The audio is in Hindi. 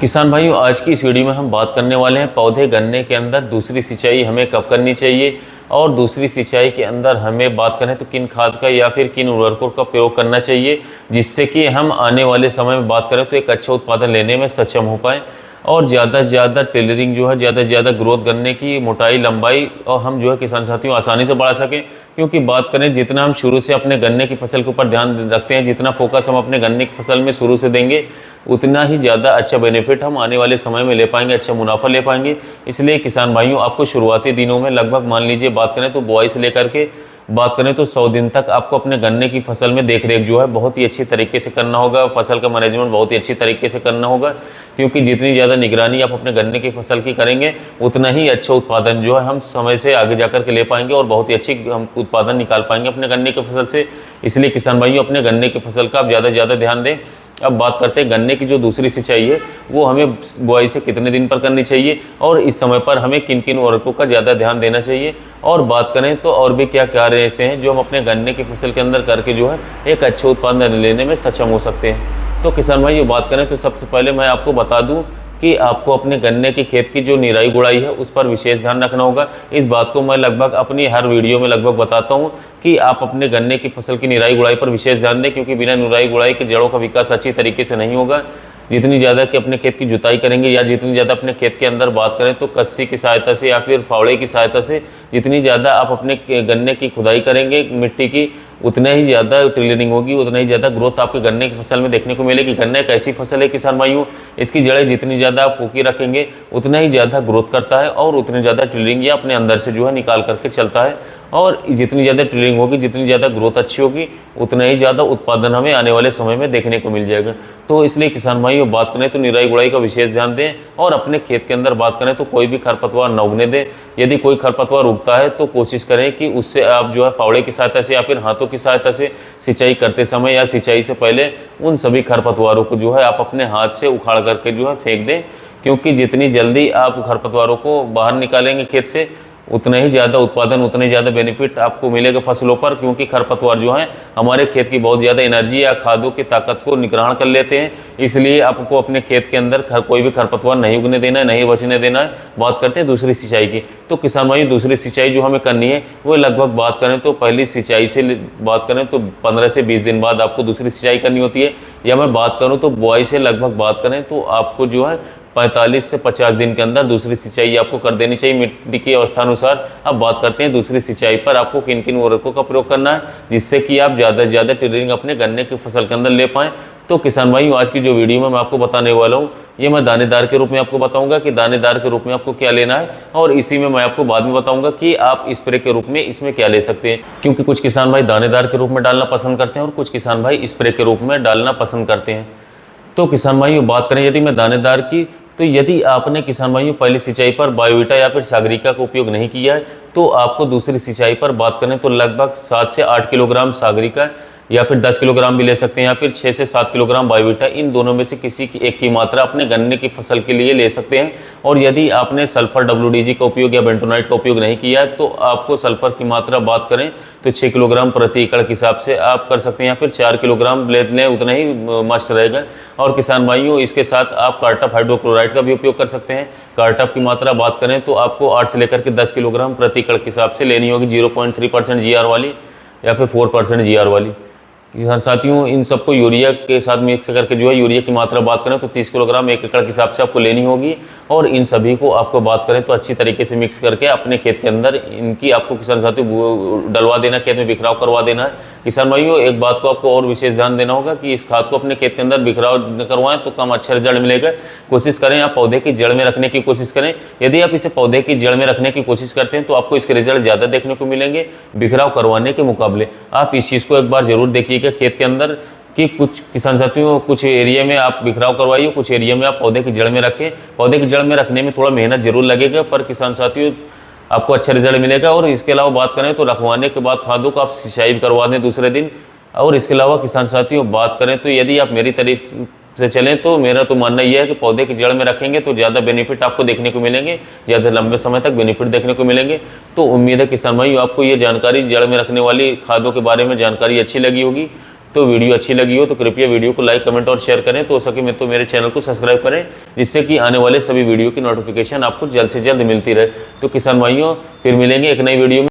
किसान भाइयों, आज की इस वीडियो में हम बात करने वाले हैं पौधे गन्ने के अंदर दूसरी सिंचाई हमें कब करनी चाहिए और दूसरी सिंचाई के अंदर हमें बात करें तो किन खाद का या फिर किन उर्वरकों का प्रयोग करना चाहिए, जिससे कि हम आने वाले समय में बात करें तो एक अच्छा उत्पादन लेने में सक्षम हो पाएँ और ज़्यादा से ज़्यादा टेलरिंग जो है, ज़्यादा से ज़्यादा ग्रोथ गन्ने की मोटाई लंबाई और हम जो है किसान साथियों आसानी से बढ़ा सकें। क्योंकि बात करें जितना हम शुरू से अपने गन्ने की फसल के ऊपर ध्यान रखते हैं, जितना फोकस हम अपने गन्ने की फसल में शुरू से देंगे, उतना ही ज़्यादा अच्छा बेनिफिट हम आने वाले समय में ले पाएंगे, अच्छा मुनाफा ले पाएंगे। इसलिए किसान भाइयों, आपको शुरुआती दिनों में लगभग मान लीजिए बात करें तो बुआई से लेकर के बात करें तो 100 दिन तक आपको अपने गन्ने की फसल में देखरेख जो है बहुत ही अच्छी तरीके से करना होगा। फसल का मैनेजमेंट बहुत ही अच्छी तरीके से करना होगा, क्योंकि जितनी ज़्यादा निगरानी आप अपने गन्ने की फसल की करेंगे उतना ही अच्छा उत्पादन जो है हम समय से आगे जाकर के ले पाएंगे और बहुत ही अच्छी हम उत्पादन निकाल पाएंगे अपने गन्ने की फसल से। इसलिए किसान भाइयों, अपने गन्ने की फसल का आप ज़्यादा से ज़्यादा ध्यान दें। अब बात करते हैं गन्ने की जो दूसरी सिंचाई है वो हमें बुआई से कितने दिन पर करनी चाहिए और इस समय पर हमें किन किन उर्वरकों का ज़्यादा ध्यान देना चाहिए। और बात करें तो और भी क्या कार्य ऐसे हैं जो हम अपने गन्ने की फसल के अंदर करके जो है एक अच्छे उत्पादन लेने में सक्षम हो सकते हैं। तो किसान भाई, ये बात करें तो सबसे पहले मैं आपको बता दूं कि आपको अपने गन्ने के खेत की जो निराई गुड़ाई है उस पर विशेष ध्यान रखना होगा। इस बात को मैं लगभग अपनी हर वीडियो में लगभग बताता हूं कि आप अपने गन्ने की फसल की निराई गुड़ाई पर विशेष ध्यान दें, क्योंकि बिना निराई गुड़ाई के जड़ों का विकास अच्छी तरीके से नहीं होगा। जितनी ज़्यादा कि अपने खेत की जुताई करेंगे या जितनी ज़्यादा अपने खेत के अंदर बात करें तो कस्सी की सहायता से या फिर फावड़े की सहायता से जितनी ज़्यादा आप अपने गन्ने की खुदाई करेंगे मिट्टी की, उतना ही ज़्यादा टिलरिंग होगी, उतना ही ज़्यादा ग्रोथ आपके गन्ने की फसल में देखने को मिलेगी। गन्ना एक ऐसी फसल है किसान भाइयों, इसकी जड़ें जितनी ज़्यादा आप फूकी रखेंगे उतना ही ज़्यादा ग्रोथ करता है और उतनी ज़्यादा टिलरिंग या अपने अंदर से जो है निकाल करके चलता है। और जितनी ज़्यादा टिलरिंग होगी, जितनी ज़्यादा ग्रोथ अच्छी होगी, उतना ही ज़्यादा उत्पादन हमें आने वाले समय में देखने को मिल जाएगा। तो इसलिए किसान भाइयों, बात करें तो निराई गुड़ाई का विशेष ध्यान दें और अपने खेत के अंदर बात करें तो कोई भी खरपतवार न उगने दें। यदि कोई खरपतवार उगता है तो कोशिश करें कि उससे आप जो है फावड़े की सहायता से या फिर हाथों की सहायता से सिंचाई करते समय या सिंचाई से पहले उन सभी खरपतवारों को जो है आप अपने हाथ से उखाड़ करके जो है फेंक दें। क्योंकि जितनी जल्दी आप खरपतवारों को बाहर निकालेंगे खेत से, उतना ही ज़्यादा उत्पादन, उतना ही ज़्यादा बेनिफिट आपको मिलेगा फसलों पर। क्योंकि खरपतवार जो हैं हमारे खेत की बहुत ज़्यादा एनर्जी या खादों की ताकत को निग्रहण कर लेते हैं। इसलिए आपको अपने खेत के अंदर कोई भी खरपतवार नहीं उगने देना है, नहीं बचने देना है। बात करते हैं दूसरी सिंचाई की, तो किसान भाई दूसरी सिंचाई जो हमें करनी है वो लगभग बात करें तो पहली सिंचाई से बात करें तो 15 से 20 दिन बाद आपको दूसरी सिंचाई करनी होती है। या मैं बात करूँ तो बुआई से लगभग बात करें तो आपको जो है 45 से 50 दिन के अंदर दूसरी सिंचाई आपको कर देनी चाहिए मिट्टी की अवस्था अनुसार। अब बात करते हैं दूसरी सिंचाई पर आपको किन किन उर्वरकों का प्रयोग करना है, जिससे कि आप ज़्यादा से ज़्यादा टिलरिंग अपने गन्ने की फसल के अंदर ले पाएँ। तो किसान भाइयों, आज की जो वीडियो में मैं आपको बताने वाला हूँ ये मैं दानेदार के रूप में आपको बताऊंगा कि दानेदार के रूप में आपको क्या लेना है, और इसी में मैं आपको बाद में बताऊंगा कि आप स्प्रे के रूप में इसमें क्या ले सकते हैं। क्योंकि कुछ किसान भाई दानेदार के रूप में डालना पसंद करते हैं और कुछ किसान भाई स्प्रे के रूप में डालना पसंद करते हैं। तो किसान भाइयों, बात करें यदि मैं दानेदार की, तो यदि आपने किसान भाइयों पहली सिंचाई पर बायोवीटा या फिर सागरिका का उपयोग नहीं किया है तो आपको दूसरी सिंचाई पर बात करें तो लगभग 7 से 8 किलोग्राम सागरिका या फिर 10 किलोग्राम भी ले सकते हैं या फिर 6 से 7 किलोग्राम बायोवीटा, इन दोनों में से किसी की एक की मात्रा अपने गन्ने की फसल के लिए ले सकते हैं। और यदि आपने सल्फर WDG का उपयोग या बेंटोनाइट का उपयोग नहीं किया है तो आपको सल्फर की मात्रा बात करें तो 6 किलोग्राम प्रति एकड़ के हिसाब से आप कर सकते हैं या फिर 4 किलोग्राम ले लें, उतना ही मस्ट रहेगा। और किसान भाइयों, इसके साथ आप कार्टप हाइड्रोक्लोराइड का भी उपयोग कर सकते हैं। कार्टप की मात्रा बात करें तो आपको 8 से लेकर के 10 किलोग्राम प्रति एकड़ के हिसाब से लेनी होगी, 0.3% GR वाली या फिर 4% GR वाली। किसान साथियों, इन सबको यूरिया के साथ मिक्स करके जो है यूरिया की मात्रा बात करें तो 30 किलोग्राम 1 एकड़ के हिसाब से आपको लेनी होगी। और इन सभी को आपको बात करें तो अच्छी तरीके से मिक्स करके अपने खेत के अंदर इनकी आपको किसान साथियों डलवा देना, खेत में बिखराव करवा देना है। किसान भाइयों, एक बात को आपको और विशेष ध्यान देना होगा कि इस खाद को अपने खेत के अंदर बिखराव न करवाएं तो कम अच्छा रिजल्ट मिलेगा। कोशिश करें आप पौधे की जड़ में रखने की कोशिश करें। यदि आप इसे पौधे की जड़ में रखने की कोशिश करते हैं तो आपको इसके रिजल्ट ज़्यादा देखने को मिलेंगे बिखराव करवाने के मुकाबले। आप इस चीज़ को एक बार जरूर देखिएगा खेत के अंदर कि कुछ किसान साथियों कुछ एरिया में आप बिखराव करवाइए, कुछ एरिया में आप पौधे की जड़ में रखें। पौधे की जड़ में रखने में थोड़ा मेहनत जरूर लगेगा, पर किसान साथियों आपको अच्छा रिजल्ट मिलेगा। और इसके अलावा बात करें तो रखवाने के बाद खादों को आप सिंचाई करवा दें दूसरे दिन। और इसके अलावा किसान साथियों बात करें तो यदि आप मेरी तरफ से चलें तो मेरा तो मानना यह है कि पौधे की जड़ में रखेंगे तो ज़्यादा बेनिफिट आपको देखने को मिलेंगे, ज़्यादा लंबे समय तक बेनिफिट देखने को मिलेंगे। तो उम्मीद है किसान भाइयों आपको ये जानकारी, जड़ में रखने वाली खादों के बारे में जानकारी अच्छी लगी होगी। तो वीडियो अच्छी लगी हो तो कृपया वीडियो को लाइक, कमेंट और शेयर करें। तो हो सके तो मेरे चैनल को सब्सक्राइब करें, जिससे कि आने वाले सभी वीडियो की नोटिफिकेशन आपको जल्द से जल्द मिलती रहे। तो किसान भाइयों, फिर मिलेंगे एक नई वीडियो में।